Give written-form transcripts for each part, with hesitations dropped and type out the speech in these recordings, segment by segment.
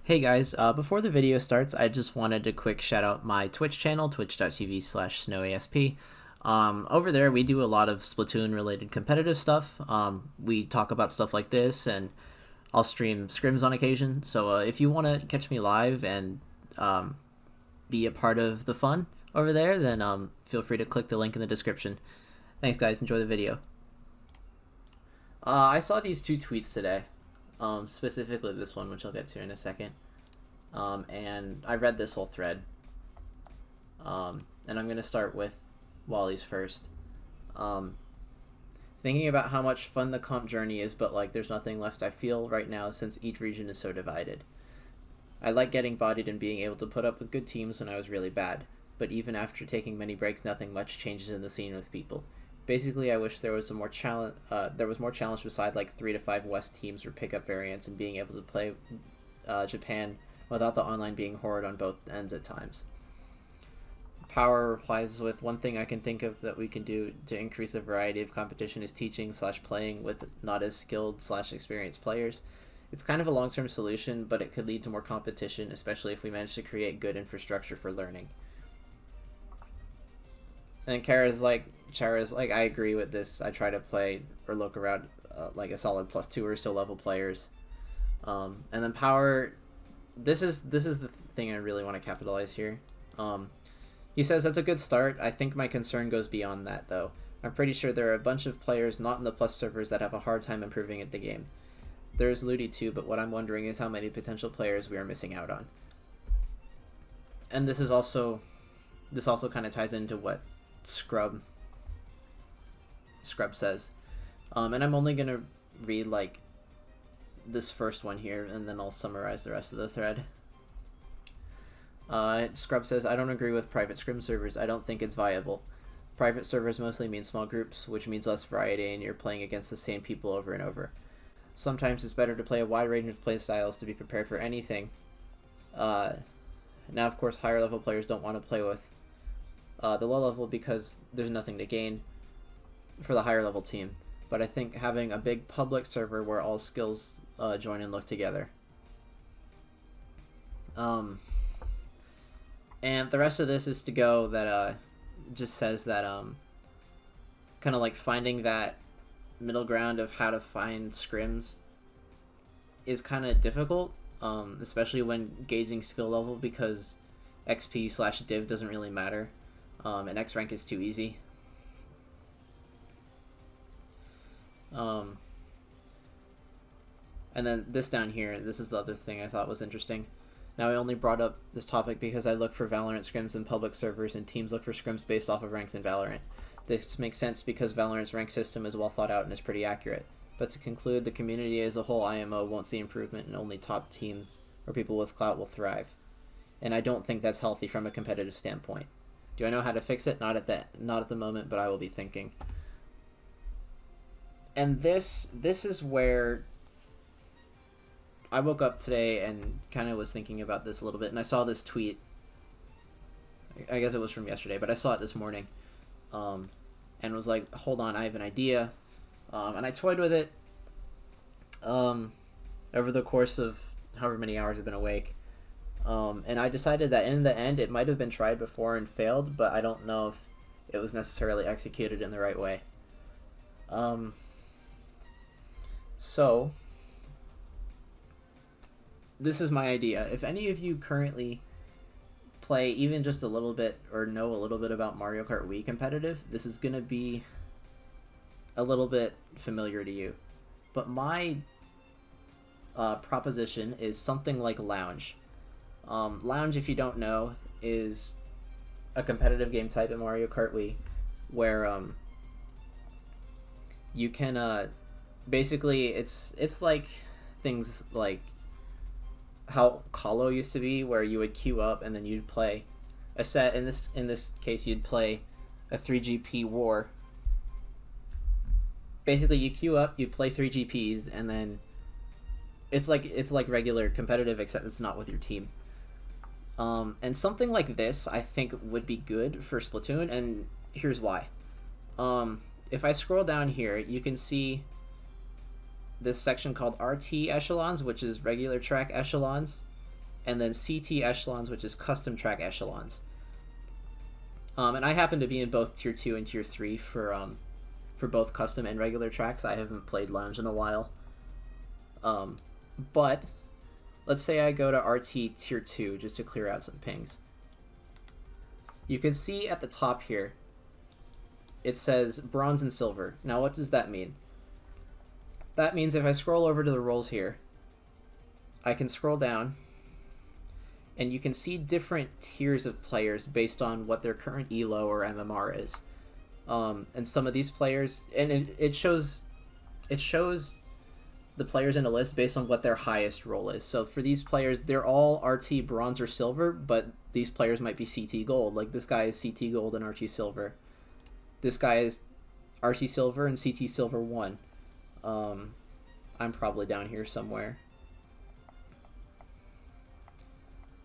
Hey guys, before the video starts, I just wanted to quick shout out my Twitch channel, twitch.tv/snowasp. Over there, we do a lot of Splatoon related competitive stuff. We talk about stuff like this, and I'll stream scrims on occasion. So if you want to catch me live and be a part of the fun over there, then feel free to click the link in the description. Thanks, guys. Enjoy the video. I saw these two tweets today. Specifically this one, which I'll get to in a second. And I read this whole thread. And I'm going to start with Wally's first. Thinking about how much fun the comp journey is, but like there's nothing left I feel right now since each region is so divided. I like getting bodied and being able to put up with good teams when I was really bad, but even after taking many breaks, nothing much changes in the scene with people. Basically, I wish there was more challenge. There was more challenge beside like 3 to 5 West teams or pickup variants, and being able to play Japan without the online being horrid on both ends at times. Power replies with, one thing I can think of that we can do to increase the variety of competition is teaching/playing with not as skilled/experienced players. It's kind of a long-term solution, but it could lead to more competition, especially if we manage to create good infrastructure for learning. And Chara's like, I agree with this. I try to play or look around like a solid +2 or so level players. And then Power, this is the thing I really want to capitalize here. He says that's a good start. I think my concern goes beyond that though. I'm pretty sure there are a bunch of players not in the plus servers that have a hard time improving at the game. There's Ludi too, but what I'm wondering is how many potential players we are missing out on. And this also kind of ties into what Skrub says. And I'm only gonna read like this first one here, and then I'll summarize the rest of the thread. Skrub says, I don't agree with private scrim servers. I don't think it's viable. Private servers mostly mean small groups, which means less variety, and you're playing against the same people over and over. Sometimes it's better to play a wide range of play styles to be prepared for anything. Now, of course, higher level players don't want to play with the low level because there's nothing to gain for the higher level team. But I think having a big public server where all skills join and look together. And the rest of this is to go that just says that kind of like finding that middle ground of how to find scrims is kind of difficult, especially when gauging skill level, because XP/div doesn't really matter, and X rank is too easy. And then this down here, this is the other thing I thought was interesting. Now, I only brought up this topic because I look for Valorant scrims in public servers, and teams look for scrims based off of ranks in Valorant. This makes sense because Valorant's rank system is well thought out and is pretty accurate. But to conclude, the community as a whole, IMO, won't see improvement, and only top teams or people with clout will thrive. And I don't think that's healthy from a competitive standpoint. Do I know how to fix it? Not at the moment, but I will be thinking. And this is where I woke up today and kind of was thinking about this a little bit, and I saw this tweet. I guess it was from yesterday, but I saw it this morning, and was like, hold on, I have an idea. And I toyed with it over the course of however many hours I've been awake. And I decided that in the end, it might have been tried before and failed, but I don't know if it was necessarily executed in the right way. So this is my idea. If any of you currently play even just a little bit or know a little bit about Mario Kart Wii competitive, this is going to be a little bit familiar to you. But my proposition is something like Lounge. Lounge, if you don't know, is a competitive game type in Mario Kart Wii where you can basically it's like things like how Colo used to be, where you would queue up and then you'd play a set. In this case, you'd play a 3GP war. Basically, you queue up, you play 3GPs, and then it's like regular competitive, except it's not with your team. And something like this, I think, would be good for Splatoon, and here's why. If I scroll down here, you can see this section called RT echelons, which is regular track echelons, and then CT echelons, which is custom track echelons. And I happen to be in both tier 2 and tier 3 for both custom and regular tracks. I haven't played Lounge in a while. But let's say I go to RT tier 2 just to clear out some pings. You can see at the top here, it says bronze and silver. Now what does that mean? That means if I scroll over to the roles here, I can scroll down and you can see different tiers of players based on what their current ELO or MMR is. And some of these players, and it shows the players in a list based on what their highest role is. So for these players, they're all RT bronze or silver, but these players might be CT gold. Like this guy is CT gold and RT silver. This guy is RT silver and CT silver 1. I'm probably down here somewhere.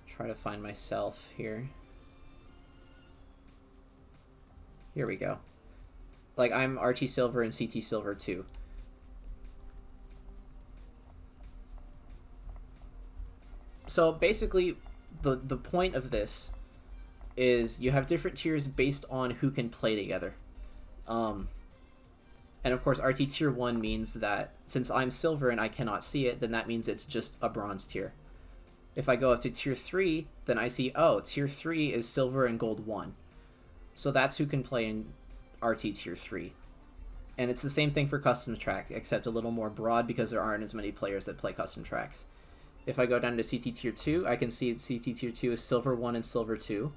Try to find myself here. Here we go. Like I'm RT silver and CT silver 2. So basically, the point of this is you have different tiers based on who can play together. And of course, RT tier 1 means that since I'm silver and I cannot see it, then that means it's just a bronze tier. If I go up to tier 3, then I see, oh, tier 3 is silver and gold 1. So that's who can play in RT tier 3. And it's the same thing for custom track, except a little more broad because there aren't as many players that play custom tracks. If I go down to CT tier 2, I can see that CT tier 2 is silver 1 and silver 2.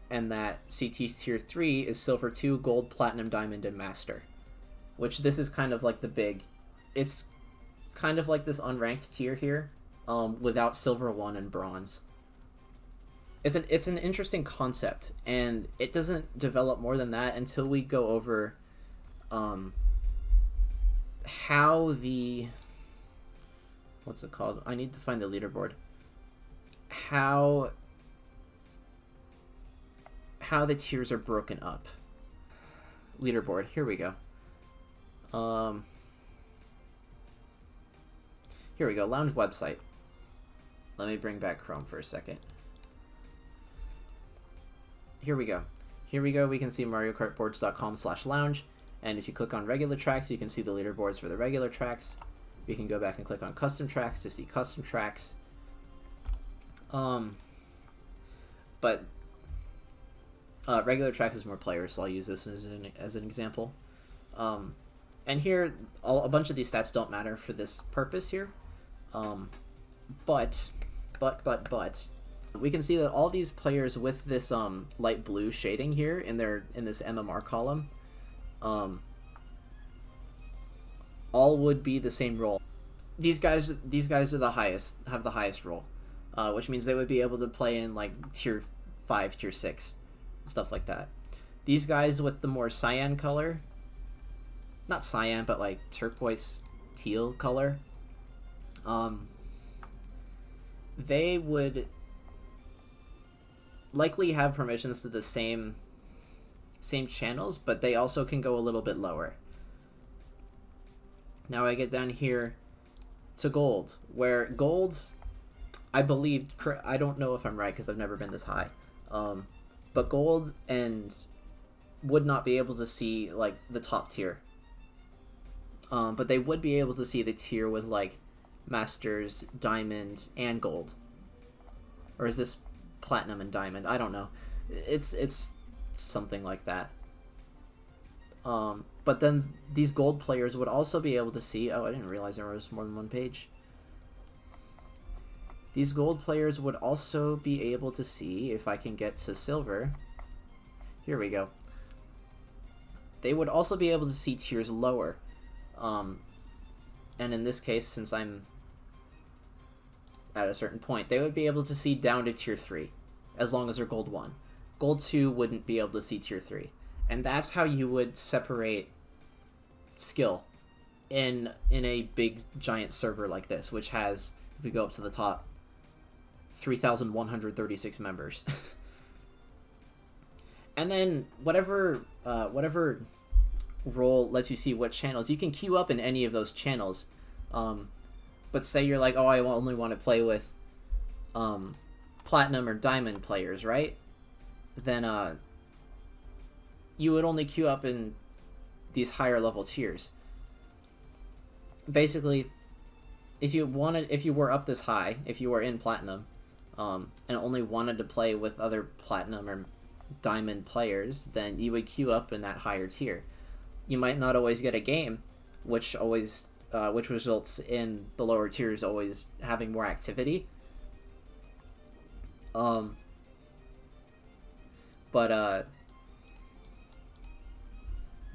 And that CT tier 3 is silver 2, gold, platinum, diamond, and master. Which this is kind of like the big... It's kind of like this unranked tier here, without silver 1 and bronze. It's an interesting concept, and it doesn't develop more than that until we go over how the... What's it called? I need to find the leaderboard. How the tiers are broken up. Leaderboard. Here we go. Here we go. Lounge website. Let me bring back Chrome for a second. Here we go. Here we go. We can see MarioKartBoards.com/lounge. And if you click on regular tracks, you can see the leaderboards for the regular tracks. We can go back and click on custom tracks to see custom tracks. But regular tracks is more players, so I'll use this as an example. And here, a bunch of these stats don't matter for this purpose here. But we can see that all these players with this light blue shading here in this MMR column, all would be the same role. These guys are the highest, have the highest role, which means they would be able to play in like tier 5, tier 6, stuff like that. These guys with the more cyan color, not cyan, but like turquoise teal color, they would likely have permissions to the same channels, but they also can go a little bit lower. Now I get down here to gold, where gold, I believe, I don't know if I'm right because I've never been this high, but gold and would not be able to see like the top tier, but they would be able to see the tier with like masters, diamond, and gold. Or is this platinum and diamond? I don't know. It's something like that. But then these gold players would also be able to see... Oh, I didn't realize there was more than one page. These gold players would also be able to see, if I can get to silver... Here we go. They would also be able to see tiers lower. And in this case, since I'm at a certain point, they would be able to see down to tier 3, as long as they're gold 1. Gold 2 wouldn't be able to see tier 3. And that's how you would separate skill in a big giant server like this, which has, if we go up to the top, 3,136 members. And then whatever role lets you see what channels, you can queue up in any of those channels. But say you're like, oh, I only want to play with platinum or diamond players, right? Then you would only queue up in these higher level tiers. Basically, if you were up this high, if you were in platinum, and only wanted to play with other platinum or diamond players, then you would queue up in that higher tier. You might not always get a game, which results in the lower tiers always having more activity.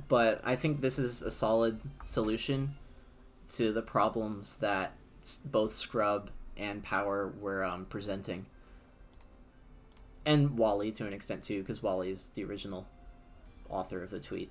But I think this is a solid solution to the problems that both Skrub and Power were presenting. And Wally to an extent too, because Wally is the original author of the tweet.